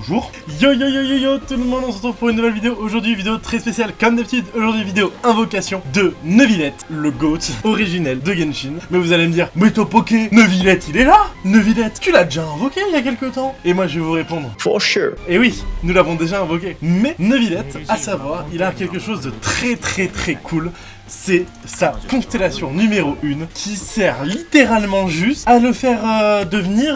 bonjour. Yo yo yo yo yo tout le monde, on se retrouve pour une nouvelle vidéo. Aujourd'hui vidéo très spéciale comme d'habitude. Aujourd'hui vidéo invocation de Neuvillette, le GOAT originel de Genshin. Mais vous allez me dire, mais Topoké, Neuvillette il est là. Neuvillette, tu l'as déjà invoqué il y a quelques temps. Et moi je vais vous répondre, for sure. Et oui, nous l'avons déjà invoqué. Mais Neuvillette, à savoir, il a quelque chose de très cool. C'est sa constellation numéro 1 qui sert littéralement juste à le faire devenir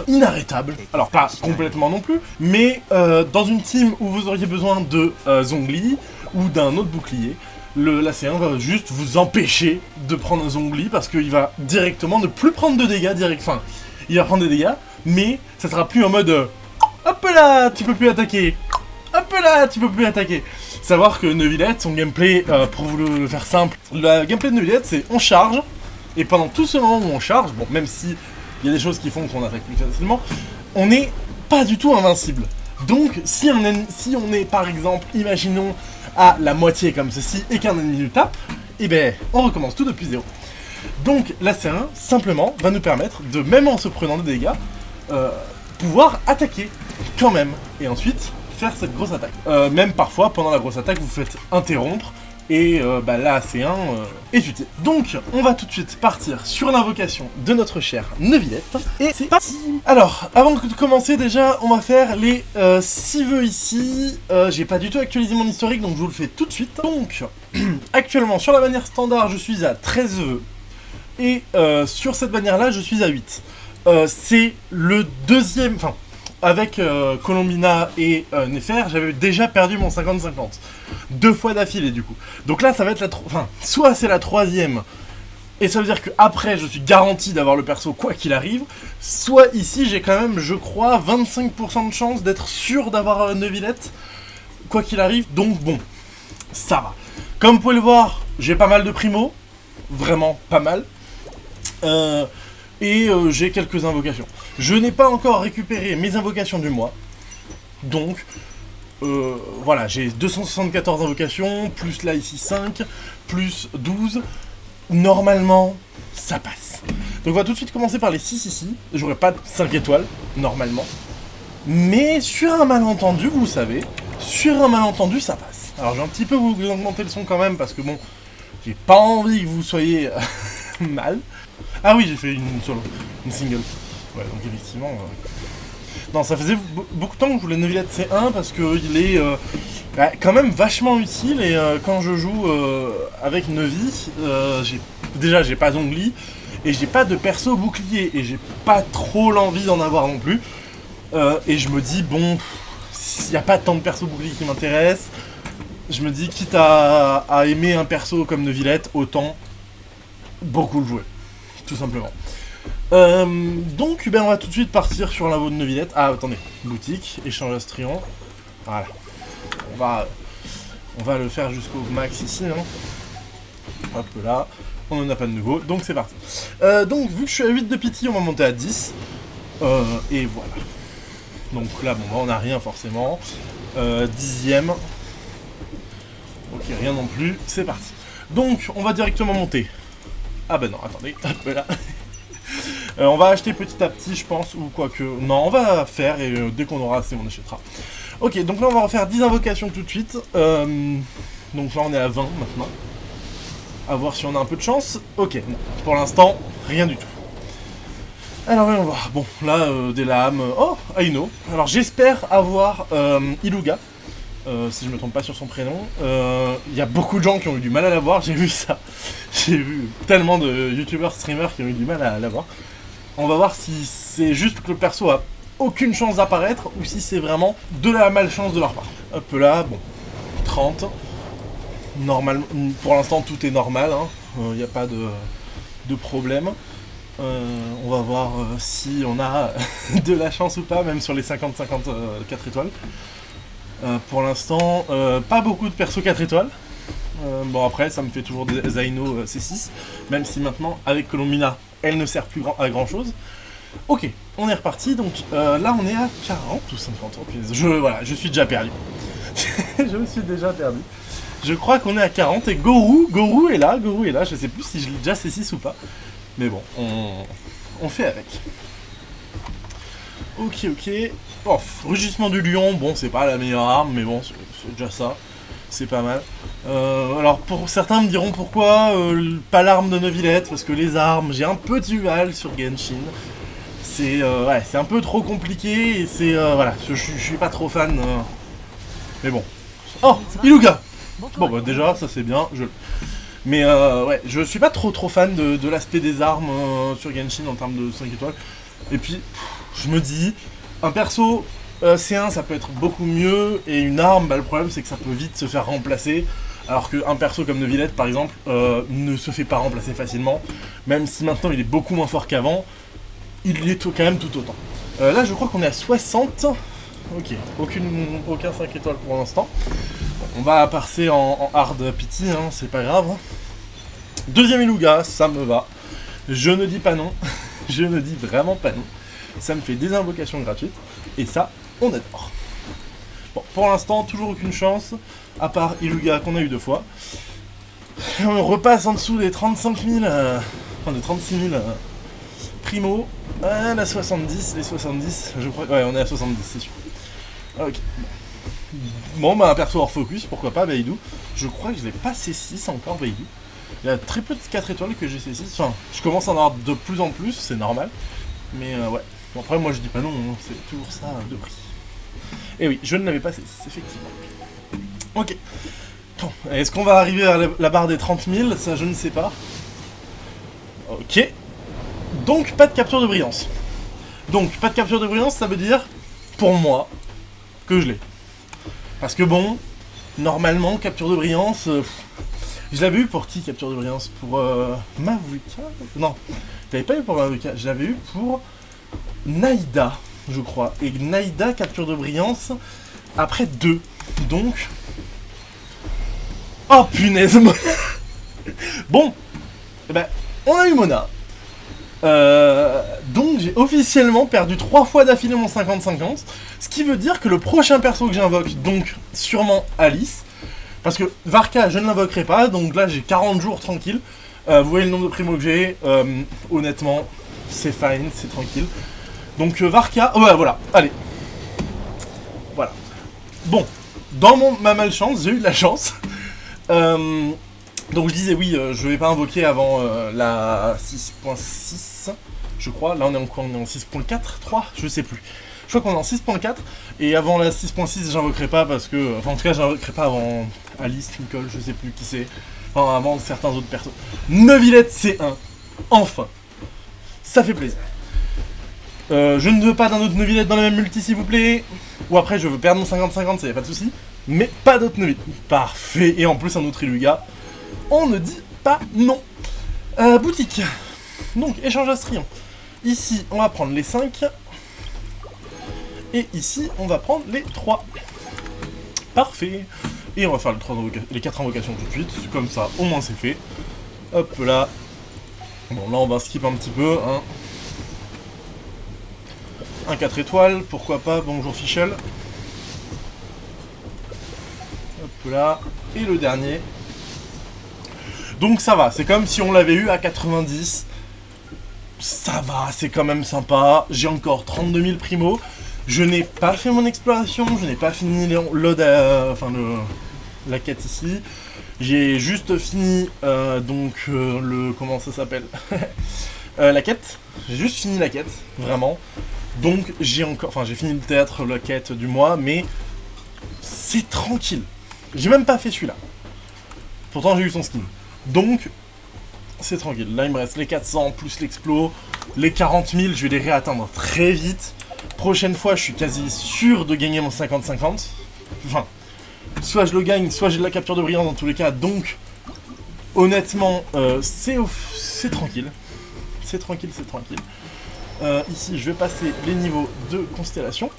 inarrêtable. Alors pas complètement non plus, mais dans une team où vous auriez besoin de Zhongli ou d'un autre bouclier, l'AC1 va juste vous empêcher de prendre un Zhongli parce qu'il va directement ne plus prendre de dégâts direct. Enfin, il va prendre des dégâts, mais ça sera plus en mode hop là, tu peux plus attaquer. Hop là, tu peux plus attaquer. Savoir que Neuvillette, son gameplay, pour vous le faire simple, le gameplay de Neuvillette, c'est on charge, et pendant tout ce moment où on charge, bon, même si il y a des choses qui font qu'on attaque plus facilement, on n'est pas du tout invincible. Donc, si on est, par exemple, imaginons, à la moitié comme ceci, et qu'un ennemi nous tape, eh ben, on recommence tout depuis zéro. Donc, la C1, simplement, va nous permettre de, même en se prenant des dégâts, pouvoir attaquer, quand même, et ensuite faire cette grosse attaque. Même parfois, pendant la grosse attaque, vous faites interrompre, et là, AC1 est utile. Donc, on va tout de suite partir sur l'invocation de notre chère Neuvillette, et c'est parti. Alors, avant de commencer, déjà, on va faire les 6 vœux ici. J'ai pas du tout actualisé mon historique, donc je vous le fais tout de suite. Donc, actuellement, sur la bannière standard, je suis à 13 vœux, et sur cette bannière-là, je suis à 8. C'est le deuxième... Enfin, avec Colombina et Nefer, j'avais déjà perdu mon 50-50. 2 fois d'affilée du coup. Donc là, ça va être la... Enfin, soit c'est la troisième, et ça veut dire qu'après, je suis garanti d'avoir le perso quoi qu'il arrive, soit ici, j'ai quand même, je crois, 25% de chance d'être sûr d'avoir Neuvillette, quoi qu'il arrive, donc bon, ça va. Comme vous pouvez le voir, j'ai pas mal de primo, vraiment pas mal. Et j'ai quelques invocations. Je n'ai pas encore récupéré mes invocations du mois. Donc, voilà, j'ai 274 invocations, plus là ici 5, plus 12. Normalement, ça passe. Donc on va tout de suite commencer par les 6 ici. J'aurai pas de 5 étoiles, normalement. Mais sur un malentendu, vous savez, sur un malentendu, ça passe. Alors je vais un petit peu vous augmenter le son quand même, parce que bon, j'ai pas envie que vous soyez mal. Ah oui, j'ai fait une solo, une single. Ouais, donc effectivement... Non, ça faisait beaucoup de temps que je voulais Neuvillette C1 parce qu'il est quand même vachement utile et quand je joue avec Neuvi, j'ai pas d'ongli et j'ai pas de perso bouclier et j'ai pas trop l'envie d'en avoir non plus. Et je me dis, bon, s'il n'y a pas tant de perso bouclier qui m'intéressent, je me dis, quitte à aimer un perso comme Neuvillette, autant beaucoup le jouer. Tout simplement. Donc, on va tout de suite partir sur l'invo de Neuvillette. Ah, attendez. Boutique, échange Astrion. Voilà. On va le faire jusqu'au max ici, non? Hop là. On n'en a pas de nouveau. Donc, c'est parti. Donc, vu que je suis à 8 de pitié, on va monter à 10. Et voilà. Donc là, bon, on n'a rien forcément. 10ème. Ok, rien non plus. C'est parti. Donc, on va directement monter. Ah ben non, attendez, hop là. On va acheter petit à petit, je pense, ou quoi que... Non, on va faire, et dès qu'on aura assez, on achètera. Ok, donc là, on va refaire 10 invocations tout de suite. Donc là, on est à 20, maintenant. À voir si on a un peu de chance. Ok, non, pour l'instant, rien du tout. Alors, voyons voir. Bon, là, des lames... Oh, Aino. Alors, j'espère avoir Iluga. Si je me trompe pas sur son prénom, il y a beaucoup de gens qui ont eu du mal à l'avoir, j'ai vu ça. J'ai vu tellement de youtubeurs, streamers qui ont eu du mal à l'avoir. On va voir si c'est juste que le perso a aucune chance d'apparaître ou si c'est vraiment de la malchance de leur part. Hop là, bon, 30. Normal, pour l'instant tout est normal, il n'y a pas de problème. On va voir si on a de la chance ou pas, même sur les 50-54 étoiles. Pour l'instant, pas beaucoup de persos 4 étoiles. Bon après, ça me fait toujours des Zaino C6, même si maintenant, avec Colombina, elle ne sert plus à grand chose. Ok, on est reparti, donc là on est à 40 ou 50, voilà, je suis déjà perdu. Je me suis déjà perdu. Je crois qu'on est à 40 et Gorou est là, je sais plus si je l'ai déjà C6 ou pas. Mais bon, on fait avec. Ok, ok. Oh, rugissement du lion, bon, c'est pas la meilleure arme, mais bon, c'est déjà ça. C'est pas mal. Alors, pour certains me diront pourquoi pas l'arme de Neuvillette, parce que les armes, j'ai un peu du mal sur Genshin. C'est ouais, c'est un peu trop compliqué, et c'est... voilà, je suis pas trop fan. Mais bon. Oh, Iluga. Bon, bah déjà, ça c'est bien, Mais ouais, je suis pas trop fan de l'aspect des armes sur Genshin en termes de 5 étoiles. Et puis, je me dis, un perso C1 ça peut être beaucoup mieux, et une arme, bah, le problème c'est que ça peut vite se faire remplacer, alors qu'un perso comme Neuvillette par exemple ne se fait pas remplacer facilement, même si maintenant il est beaucoup moins fort qu'avant, il est quand même tout autant. Là je crois qu'on est à 60, ok, aucun 5 étoiles pour l'instant. On va passer en hard pity, hein, c'est pas grave. Deuxième Iluga, ça me va, je ne dis pas non, je ne dis vraiment pas non. Ça me fait des invocations gratuites, et ça, on adore. Bon, pour l'instant, toujours aucune chance, à part Iluga qu'on a eu 2 fois. On repasse en dessous des 35 000, enfin des 36 000 primo. La 70, les 70, je crois, ouais, on est à 70, c'est sûr. Ok. Bon, bah un perso hors focus, pourquoi pas, Beidou. Je crois que je l'ai pas C6 encore, Beidou. Il y a très peu de 4 étoiles que j'ai C6, enfin, je commence à en avoir de plus en plus, c'est normal. Mais ouais. Bon, après, moi je dis pas non, hein, c'est toujours ça de prix. Et oui, je ne l'avais pas C6, effectivement. Ok. Bon, est-ce qu'on va arriver à la barre des 30 000? Ça, je ne sais pas. Ok. Donc, pas de capture de brillance. Donc, pas de capture de brillance, ça veut dire, pour moi, que je l'ai. Parce que bon, normalement, capture de brillance... je l'avais eu pour qui, capture de brillance? Pour Mavuka? Non, je l'avais pas eu pour Mavuka, je l'avais eu pour... Naïda, je crois. Et Naïda, capture de brillance, après 2. Donc... Oh punaise. Bon, eh ben, on a eu Mona. Donc j'ai officiellement perdu 3 fois d'affilée mon 50-50. Ce qui veut dire que le prochain perso que j'invoque, donc sûrement Alice. Parce que Varka, je ne l'invoquerai pas, donc là j'ai 40 jours tranquille. Vous voyez le nombre de primos que j'ai, honnêtement, c'est fine, c'est tranquille. Donc Varka, ouais voilà, allez. Voilà. Bon, dans ma malchance, j'ai eu de la chance. Donc je disais oui, je vais pas invoquer avant la 6.6, je crois. Là on est en 6.4, 3, je sais plus. Je crois qu'on est en 6.4, et avant la 6.6 j'invoquerai pas parce que... Enfin en tout cas j'invoquerai pas avant Alice, Nicole, je sais plus qui c'est. Enfin avant certains autres persos. Neuvillette C1, enfin. Ça fait plaisir. Je ne veux pas d'un autre Neuvillette dans la même multi s'il vous plaît. Ou après je veux perdre mon 50-50, ça y a pas de souci. Mais pas d'autre Neuvillette. Parfait, et en plus un autre Iluga. On ne dit pas non. Boutique. Donc échange astrion. Ici on va prendre les 5. Et ici, on va prendre les 3. Parfait. Et on va faire les 4 invocations tout de suite. Comme ça, au moins c'est fait. Hop là. Bon, là on va skip un petit peu. Hein. Un 4 étoiles, pourquoi pas. Bonjour Fischl. Hop là. Et le dernier. Donc ça va, c'est comme si on l'avait eu à 90. Ça va, c'est quand même sympa. J'ai encore 32 000 primo. Je n'ai pas fait mon exploration, je n'ai pas fini la quête ici. J'ai juste fini comment ça s'appelle la quête. J'ai juste fini la quête, vraiment. Donc j'ai fini le théâtre, la quête du mois, mais c'est tranquille. J'ai même pas fait celui-là. Pourtant j'ai eu son skin. Donc c'est tranquille. Là il me reste les 400 plus l'explo. Les 40 000, je vais les réatteindre très vite. Prochaine fois, je suis quasi sûr de gagner mon 50-50. Enfin, soit je le gagne, soit j'ai de la capture de brillance dans tous les cas. Donc, honnêtement, c'est tranquille. C'est tranquille, c'est tranquille. Ici, je vais passer les niveaux de constellation.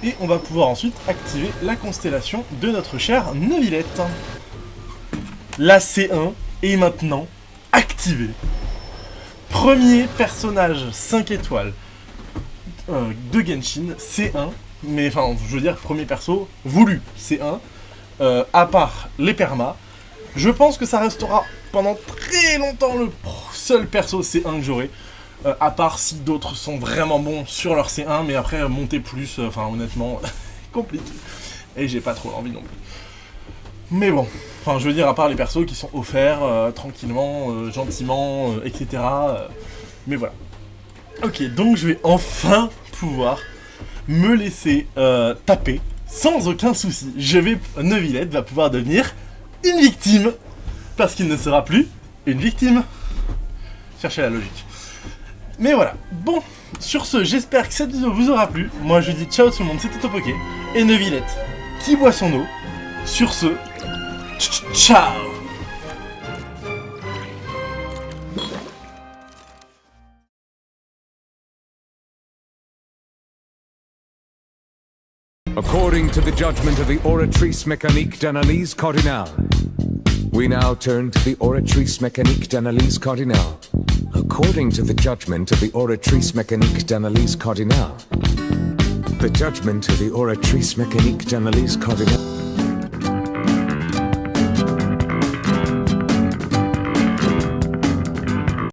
Et on va pouvoir ensuite activer la constellation de notre chère Neuvillette. La C1 est maintenant activée. Premier personnage 5 étoiles. De Genshin, C1, mais enfin, je veux dire, premier perso, voulu, C1, à part les permas, je pense que ça restera pendant très longtemps le seul perso C1 que j'aurai. À part si d'autres sont vraiment bons sur leur C1, mais après monter plus, enfin honnêtement, compliqué. Et j'ai pas trop l'envie non plus. Mais bon, enfin je veux dire, à part les persos qui sont offerts tranquillement, gentiment, etc. Mais voilà. Ok, donc je vais enfin pouvoir me laisser taper sans aucun souci. Neuvillette va pouvoir devenir une victime, parce qu'il ne sera plus une victime. Cherchez la logique. Mais voilà, bon, sur ce, j'espère que cette vidéo vous aura plu. Moi je dis ciao tout le monde, c'était Topoké. Et Neuvillette, qui boit son eau. Sur ce, ciao. According to the judgment of the Oratrice Mécanique d'Analyse Cardinale, we now turn to the Oratrice Mécanique d'Analyse Cardinale. According to the judgment of the Oratrice Mécanique d'Analyse Cardinale, the judgment of the Oratrice Mécanique d'Analyse Cardinale.